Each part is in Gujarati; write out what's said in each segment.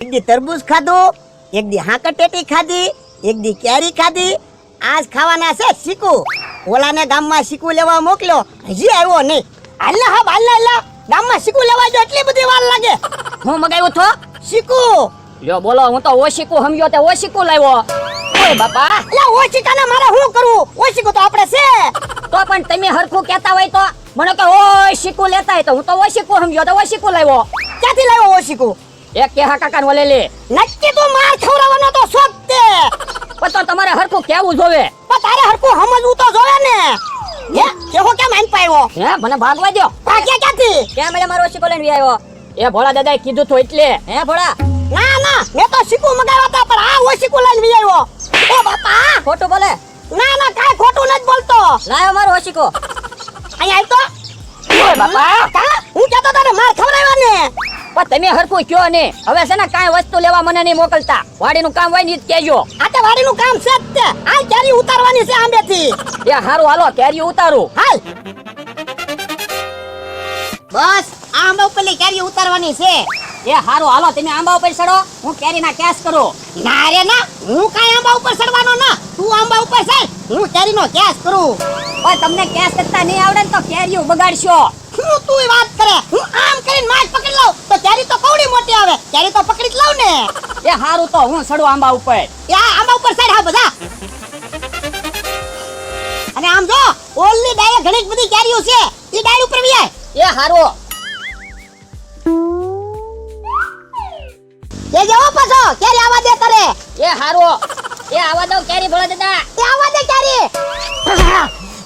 એક દી તરબૂચ ખાધું, એક દી હાકટેટી ખાધી, એક દી કેરી ખાધી. આજ ખાવાના છે શીકુ. ઓલાને ગામમાં શીકુ લેવા મોકલ્યો, હજી આવ્યો નહીં. અલ્લાહ હા અલ્લાહ, ગામમાં શીકુ લેવા જો એટલી બધી વાર લાગે. હું મગાવ્યો છો શીકુ. લ્યો બોલો, હું તો ઓશીકુ સમજ્યો તે ઓશીકુ લાવ્યો. ઓય બાપા, એટલે ઓશિકાને મારે શું કરવું? ઓશિકુ તો આપણે છે. તો પણ તમે હરખું કહેતા હોય તો મને કે ઓશીકુ લેતા હોય તો હું તો ઓશીકુ સમજ્યો તો ઓશીકુ લાવ્યો. ક્યાંથી લાવ્યો ઓશિકુ? એક કેહા કાકાને ઓલે લે. નક્કી તું માર ખવડાવવાનો તો શોખ તે. પણ તો તમારે હરખું કેવું જોવે. પણ તારે હરખું સમજવું તો જોવે ને. હે કેહો કેમ આન પાયો? હે મને ભાગવા દો. ભાગ્યા ક્યાંથી? કેમ એટલે મારો ઓશીકુ લઈને આવ્યો? એ ભોળા દાદાએ કીધું તો એટલે. હે ભોળા, ના ના, મેં તો શીકુ મગાવ્યા હતા પણ આ ઓશિકુ લઈને આવ્યો. ઓ બાપા, ખોટું બોલે. ના ના કાઈ ખોટું નથી બોલતો. લાયો મારો ઓશીકુ. અહીંયા આવ તો. ઓય બાપા, કા હું કહેતો તને માર ખવડાવ્યા ને. પણ તમે હરખું કયો ને. હવે છે ને કાંઈ વસ્તુ લેવા મને નહીં મોકલતા. વાડીનું કામ હોય ને ઈ જ કહેજો. આ તે વાડીનું કામ છે જ તે. આ કેરી ઉતારવાની છે આંબેથી. એ હારું હાલો કેરી ઉતારું. હાલ. બસ આ આંબા ઉપરલી કેરી ઉતારવાની છે. એ હારું હાલો તમે આંબા ઉપર ચડો, હું કેરીના કેસ કરું. ના રે ના, હું કાઈ આંબા ઉપર ચડવાનો ના. તું આંબા ઉપર ચડ, હું કેરીનો કેસ કરું. ઓય તમને કેસ કરતા નહીં આવડે ને તો કેરીઓ બગાડશો. શું તું વાત કરે? હું આમ કરીને માছ પકડી લઉં તો કેરી તો કવડી મોટી આવે. કેરી તો પકડી જ લઉં ને. એ હારું તો હું ચડું આંબા ઉપર. એ આ આંબા ઉપર ચડ હા બધા. અને આમ જો ઓલી ડાળે ઘણી બધી કેરીઓ છે. ઈ ડાળ ઉપર વી આય. એ હારું. એ જેવો પાછો કેરી આવા દે કરે. એ હારું. એ આવા દો કેરી ભોળા દાદા. એ આવા દે કેરી.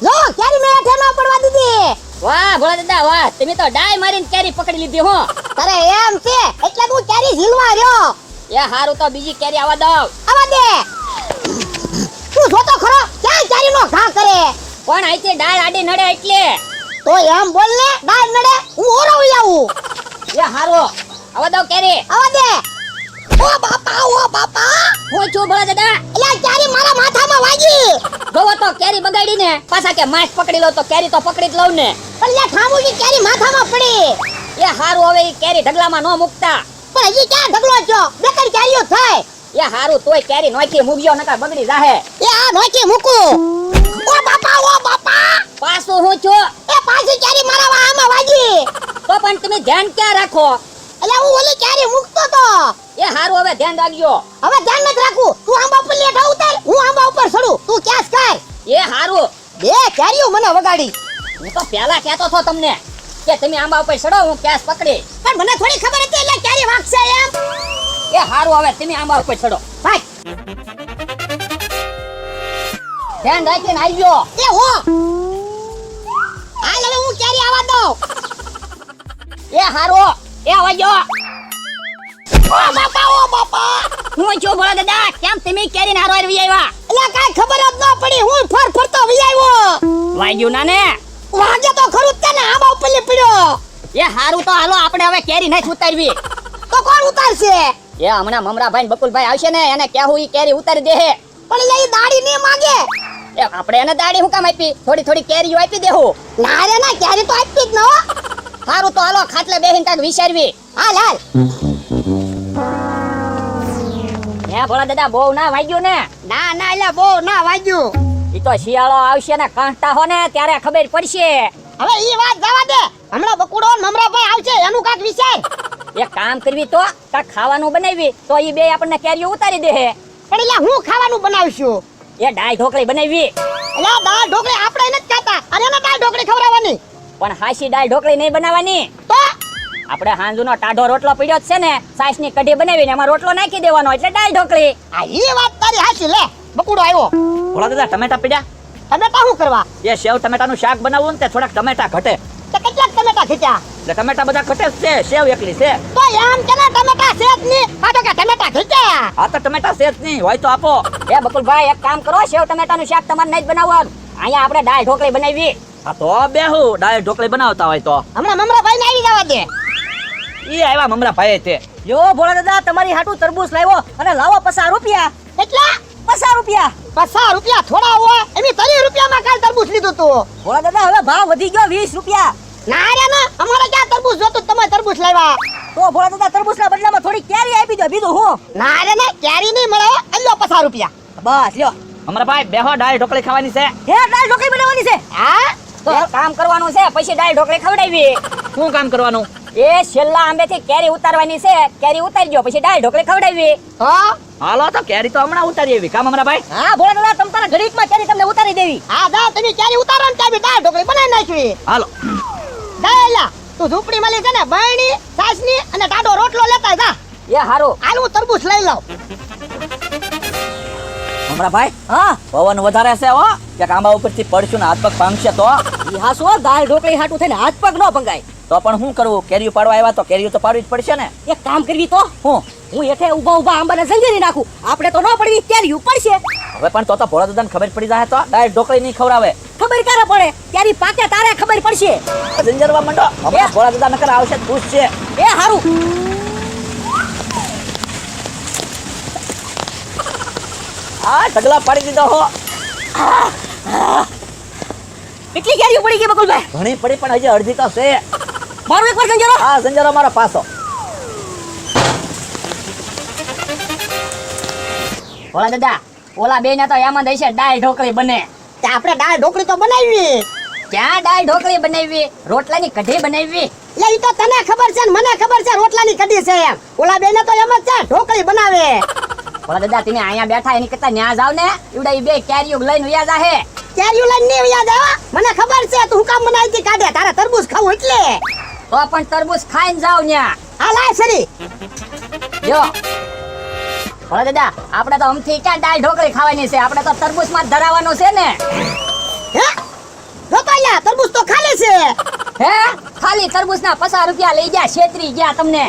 લો કેરી મે હેઠે ન પડવા દીધી. વાહ ભોળા દાદા વાહ, તમે તો ડાય મારીને કેરી પકડી લીધી હો. અરે એમ છે એટલે તું કેરી ઝીલવા રહ્યો. એ હારું તો બીજી કેરી આવા દો. આવા દે. તું જોતો ખરો ક્યાં કેરીનો ઘા કરે. પણ આઈથી ડાળ આડી નડે એટલે. તો એમ બોલ ને, ડાળ નડે હું ઓરવી આવું. એ હારું. આવા દો કેરી. આવા દે. ઓ બાપા, ઓ બાપા. હું છું ભોળા દાદા. એટલે કેરી મારા માથામાં વાગી. જોવો તો કેરી બગાડી ને પાછા કે માছ પકડી લો તો કેરી તો પકડી જ લઉં ને. પણ લે ઠામુજી કેરી માથામાં પડી. એ હારું હવે ઈ કેરી ઢગલામાં ન મૂકતા. પણ હજી ક્યાં ઢગલો છો? બેકર કેરીઓ થાય. એ હારું તોય કેરી નોખી મૂકજો નકર બગડી જાહે. એ આ નોકી મૂકું. ઓ બાપા, ઓ બાપા. પાછું હું છું. એ પાછી કેરી મારા વાહામાં વાગી. તો પણ તમે ધ્યાન ક્યાં રાખો. એટલે હું ઓલી કેરી મૂકતો તો. એ હારું હવે ધ્યાન રાખજો. હવે ધ્યાન નથી રાખું. તું આંબા ઉપર લેઠા ઉતાર, હું આંબા ઉપર ચડું. તું કેસ કર. એ હારું. બે કેરીઓ મને વગાડી. હું તો પહેલા કહેતો હતો તમને કે તમે આંબા ઉપર ચડો હું કેસ પકડી. પણ મને થોડી ખબર હતી એટલે કેરી વાગશે એમ. એ હારું હવે તમે આંબા ઉપર ચડો. ભાઈ ધ્યાન રાખીને આવજો. એ હો. હાલ હવે હું કેરી આવા દઉં. એ હારું. એ આવજો. ઓ બાપા, ઓ બાપા. હું છું ભોળા દાદા. કેમ તમે કેરી ના રોઈ આવ્યા? એટલે કાઈ ખબર જ ન પડી. હું ફરતો વી આવ્યો. વાગ્યું ના ને. વાગે તો ખરું જ તને આંબા ઉપર લે પડ્યો. એ હારું તો હાલો આપણે હવે કેરી નહીં ઉતારવી. તો કોણ ઉતારશે? એ હમણાં મમરાભાઈ ને બકુલભાઈ આવશે ને એને કહેવું ઈ કેરી ઉતારી દે. પણ એટલે ઈ દાડી નહીં માંગે. એ આપણે એને દાડી હું કામ આપી? થોડી થોડી કેરીઓ આપી દેવું. ના રે ના, કેરી તો આપી જ ન હો. હારું તો હાલો ખાટલે બેહીને કાંઈક વિચારવી. હાલ હાલ. હે ભોળા દાદા બહુ ના વાગ્યું ને? ના ના, એટલે બહુ ના વાગ્યું. ઈ તો શિયાળો આવશે ને કાંટા હો ને ત્યારે ખબર પડશે. હવે ઈ વાત જવા દે. હમણાં બકુડો ને મમરાભાઈ આવશે એનું કાક વિચાર. એક કામ કરવી તો કાંઈક ખાવાનું બનાવી તો ઈ બે આપણને કેરીઓ ઉતારી દે. પણ એટલે હું ખાવાનું બનાવશું? એ ડાળ ઢોકળી બનાવી. એટલે દાળ ઢોકળી આપણે નથી ખાતા. અને એને દાળ ઢોકળી ખવડાવવાની. પણ હાસી ડાળ ઢોકળી નહીં બનાવવાની. તો આપણે હાંજનો ટાઢો રોટલો પીડ્યો જ છે ને, સાસની કઢી બનાવીને એમાં રોટલો નાખી દેવાનો એટલે ડાળ ઢોકળી. આ ઈ વાત તારી હાચી. લે બકુડો આવ્યો. ભોળા દાદા ટમેટા પીડ્યા. ટમેટા શું કરવા? એ સેવ ટમેટાનું શાક બનાવવું ને તે થોડાક ટમેટા ઘટે. તે કેટલાક ટમેટા ખીચ્યા? એટલે ટમેટા બધા ઘટે જ છે, સેવ એકલી છે. તો એમ કે ને ટમેટા છે જ નહીં. આ તો કે ટમેટા ખીચ્યા. આ તો ટમેટા છે જ નહીં, હોય તો આપો. એ બકુલભાઈ એક કામ કરો, સેવ ટમેટાનું શાક તમારે નહીં જ બનાવવાનું. અહીંયા આપણે ડાળ ઢોકળી બનાવી. હા તો બેહું ડાળ ઢોકળી બનાવતા હોય તો. હમણાં મમરાભાઈ ને આવી જવા દે. ઈ આવ્યા મમરા ભાઈ તે. જો ભોળા દાદા તમારી હાટુ તરબૂચ લાવ્યો અને લાવો 50 રૂપિયા. એટલા 50 રૂપિયા. 50 રૂપિયા થોડા હોય. એની 30 રૂપિયામાં કાલ તરબૂચ લીધું તું. ભોળા દાદા હવે ભાવ વધી ગયો 20 રૂપિયા. ના રે ના, અમારે ક્યાં તરબૂચ જોતું? તમે તરબૂચ લાવ્યા. તો ભોળા દાદા તરબૂચના બદલામાં થોડી કેરી આપી દો બીજું હું. ના રે ના કેરી નહીં મળે હો. અલ્યો 50 રૂપિયા. બસ લ્યો. મમરા ભાઈ બેહો દાળ ઢોકળી ખાવાની છે. હે દાળ ઢોકળી બનાવવાની છે. હા તો એક કામ કરવાનું છે પછી દાળ ઢોકળી ખવડાવી. શું કામ કરવાનું? એ છેલ્લા આંબેથી કેરી ઉતારવાની છે. કેરી ઉતારજો પછી દાળ ઢોકળી ખવડાવી. તો હાલો તો કેરી તો હમણાં ઉતારી એવી કામ મમરા ભાઈ. હા ભોળા દાદા તમ તારા ઘડીકમાં કેરી તમને ઉતારી દેવી. હા દા તમે કેરી ઉતારો ને ત્યાં દાળ ઢોકળી બનાવી નાખવી. હાલો દાયલા તું ઝૂંપડી મળી છે ને બરણી સાસની અને ટાડો રોટલો લેતા જા. એ હારું. હાલ હું તરબૂચ લઈ લઉં. મમરા ભાઈ હા પવન વધારે છે હો. કે આંબા ઉપરથી પડશું ને હાથ પગ ભાંગશે તો ઈ હાસુ દાળ ઢોકળી હાટું થઈને હાથ પગ ન ભંગાય. તો પણ શું કરવું? કેરીઓ પાડવા આવ્યા તો કેરીઓ તો પાડવી જ પડશે ને. એક કામ કરવી તો હું એઠે ઊભા ઊભા આંબાને સંજેરી નાખું. આપણે તો ન પડવી કેરી પડશે. હવે પણ તો ભોળા દાદાને ખબર પડી જાય તો દાળ ઢોકળી નહીં ખવડાવે. ખબર ક્યારે પડે? કેરી પાકે તારે ખબર પડશે. ઝંઝરવા માંડો. હમણાં ભોળા દાદા નકર આવશે તો પૂછશે. એ હારું. આ ઢગલા પાડી દીધો હો. કેટલી કેરીઓ પડી ગઈ બકુલભાઈ? ઘણી પડી પણ હજી અડધી તો છે. મારું એકવાર સંજેરો. આ ઝંઝરો મારો પાસો. ઓલા દાદા ઓલા બે ને તો એમ જ હશે દાળ ઢોકળી બને. તે આપણે દાળ ઢોકળી તો બનાવી. ક્યાં દાળ ઢોકળી બનાવી? રોટલાની કઢી બનાવી. લે ઈ તો તને ખબર છે ને મને ખબર છે રોટલાની કઢી છે એમ. ઓલા બેને તો એમ જ છે ઢોકળી બનાવે. ઓલા દાદા તમે અહીંયા બેઠા એની કરતા ન્યા જાવ ને. ઈવડા ઈ બે કેરીઓ લઈને વ્યા જાહે. કેરીઓ લઈને નહીં યાદ આવે. મને ખબર છે તું હું કામ બનાવી હતી કાઢે તારે તરબૂચ ખાવું એટલે. તો પણ તરબૂચ ખાઈને જાવ ન્યા. હાલ આ સરી. જો ઓલા દાદા આપણે તો અમથી ક્યાં દાળ ઢોકળી ખાવાની છે? આપણે તો તરબૂચમાં જ ધરાવવાનું છે ને. હે જોતાયા તરબૂચ તો ખાલી છે. હે ખાલી તરબૂચના 50 રૂપિયા લઈ ગયા. છેતરી ગયા તમને.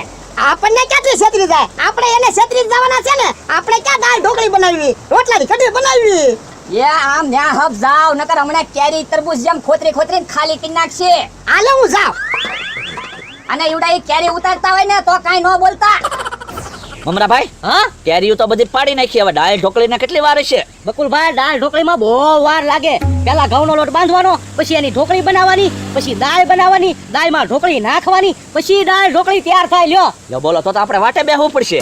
આપણને ક્યાંથી છેતરી જાય? આપણે એને છેતરી જ જવાના છે ને. આપણે ક્યાં દાળ ઢોકળી બનાવી રોટલાની કઢી બનાવી. એ આમ ન્યા હબ જાવ નકર હમણાં કેરી તરબૂચ જેમ ખોતરી ખોતરીને ખાલી કરી નાખશે. હાલે હું જાઉં. અને ઈવડા ઈ કેરી ઉતારતા હોય ને તો કાઈ ન બોલતા. મમરા ભાઈ હા કેરીઓ તો બધી પાડી નાખી. હવે દાળ ઢોકળીને કેટલી વાર છે? બકુલભાઈ દાળ ઢોકળીમાં બહુ વાર લાગે. પેલા ઘઉંનો લોટ બાંધવાનો, પછી એની ઢોકળી બનાવવાની, પછી દાળ બનાવવાની, દાળમાં ઢોકળી નાખવાની, પછી દાળ ઢોકળી તૈયાર થાય. લ્યો જો બોલો તો આપણે વાટે બેહવું પડશે.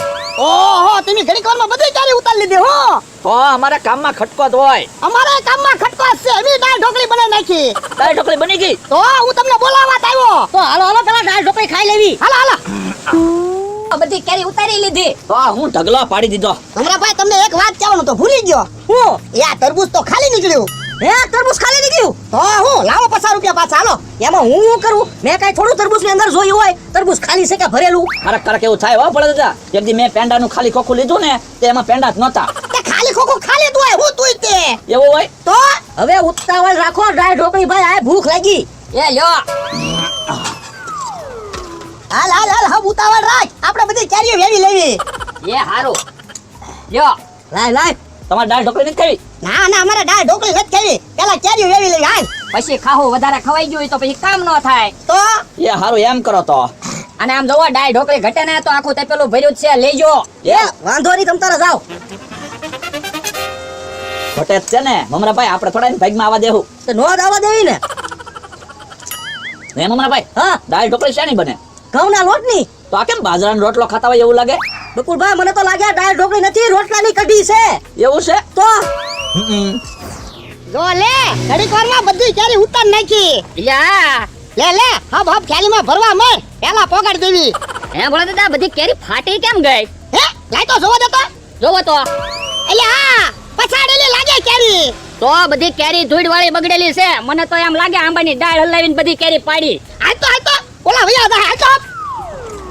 ઓહો તમે ઘડીક વારમાં બધી કેરી ઉતારી લીધી હો. તો અમારા કામમાં ખટકો જ હોય. અમારા કામમાં ખટકો છે. અમે દાળ ઢોકળી બનાવી નાખી. દાળ ઢોકળી બની ગઈ. તો હું તમને બોલાવવા જ આવ્યો. તો હાલો હાલો પેલા દાળ ઢોકળી ખાઈ લેવી. હાલો હાલો. બધી કેરી ઉતારી લીધી. તો હું ઢગલો પાડી દીધો. હમણાં ભાઈ તમને એક વાત કહેવાનું તો ભૂલી ગયો. હું યા તરબૂચ તો ખાલી નીકળ્યું. હે તરબૂચ ખાલી નીકળ્યું? તો હું લાવો 50 રૂપિયા પાછા હાલો. એમાં હું શું કરું? મેં કાઈ થોડું તરબૂચની અંદર જોયું હોય? તરબૂચ ખાલી છે કે ભરેલું? મારા કરક એવું થાય હો ભોળા દાદા. એક દી મેં પેંડાનું ખાલી ખોખું લીધું ને તે એમાં પેંડા જ નહોતા. તે ખાલી ખોખું ખાલી જ હોય. હું તુંય તે. એવું હોય તો હવે ઉતાવળ રાખો દાળ ઢોકળી ભાઈ. આ ભૂખ લાગી. એ લ્યો હાલ હાલ હાલ હબ ઉતાવળ રાખ. આપણે બધી કેરીઓ વેવી લેવી. એ હારું. લ્યો લાય લાય. તમારે દાળ ઢોકળી નથી ખાવી? ના ના અમારે દાળ ઢોકળી નથી ખાવી. પેલા કેરીઓ વેવી લેવી. હાલ પછી ખાવું વધારે ખવાઈ ગયું હોય તો પછી કામ ન થાય. તો એ હારું એમ કરો તો. અને આમ જોવો દાળ ઢોકળી ઘટે ને તો આખું તે પેલું ભર્યું જ છે. લેજો. એ વાંધો નહીં તમ તારે જાવ. ઘટે જ છે ને મમરા ભાઈ. આપણે થોડા ભાગમાં આવવા દેવું. તો નો દાવા દેવી ને. હે મમરા ભાઈ હા દાળ ઢોકળી શાની બને? ઘઉંના લોટની. તો આ કેમ બાજરાનો રોટલો ખાતા હોય એવું લાગે? બકુલભાઈ મને તો લાગે દાળ ઢોકળી નથી રોટલાની કઢી છે. એવું છે? તો હમ. જો લે ઘડીક વારમાં બધી કેરી ઉતાર નાખી. યા લે લે હબ હબ કેરીમાં ભરવા માંડ. પેલા પોગાડ દેવી. હે બોલા દાદા બધી કેરી ફાટી કેમ ગઈ? હે લાય તો જોવા દેતો. જોવો તો એટલે હા પછાડેલી લાગે કેરી. તો બધી કેરી ધૂળ વાળી બગડેલી છે. મને તો એમ લાગે આંબાની દાળ હલાવીને બધી કેરી પાડી. હાલ તો ઓલા ભૈયા દા હાલ તો.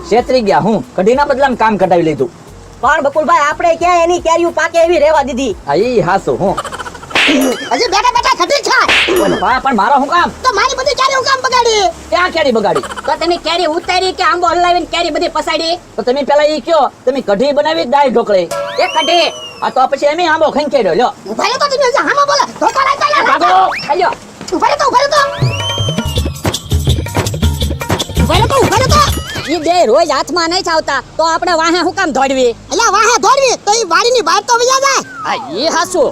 છેતરી ગયા હું. કઢીના બદલામાં કામ કઢાવી લીધું. પણ બકુલભાઈ આપણે ક્યાં એની કેરીઓ પાકે એવી રહેવા દીધી. હા ઈ હાસું હું. હજી બેઠા બેઠા ખટી ખાય. પણ મારો હું કામ? તો મારી બધી કેરી હું કામ બગાડી. ક્યાં કેરી બગાડી? તો તમે કેરી ઉતારી કે આંબો હલાવીને કેરી બધી પસાડી? તો તમે પેલા ઈ કયો તમે કઢી બનાવી દાળ ઢોકળી? એ કઢી. આ તો પછી એમ આંબો ખંખેર્યો લ્યો. ઉભા રહો તો તમે હજી હામાં બોલે. ધોકા લાગતા યાર. ભાગો. ખાલ્યો. ઉભા રહો તો ઉભા રહો તો. ઉભા રહો તો ઉભા રહો તો. ઈ બે રોજ હાથમાં નહીં આવતા તો આપણે વાહે હું કામ દોડવી? અલ્યા વાહે દોડવી તો ઈ વાડીની બહાર તો વયા જાય. આ ઈ હાસું.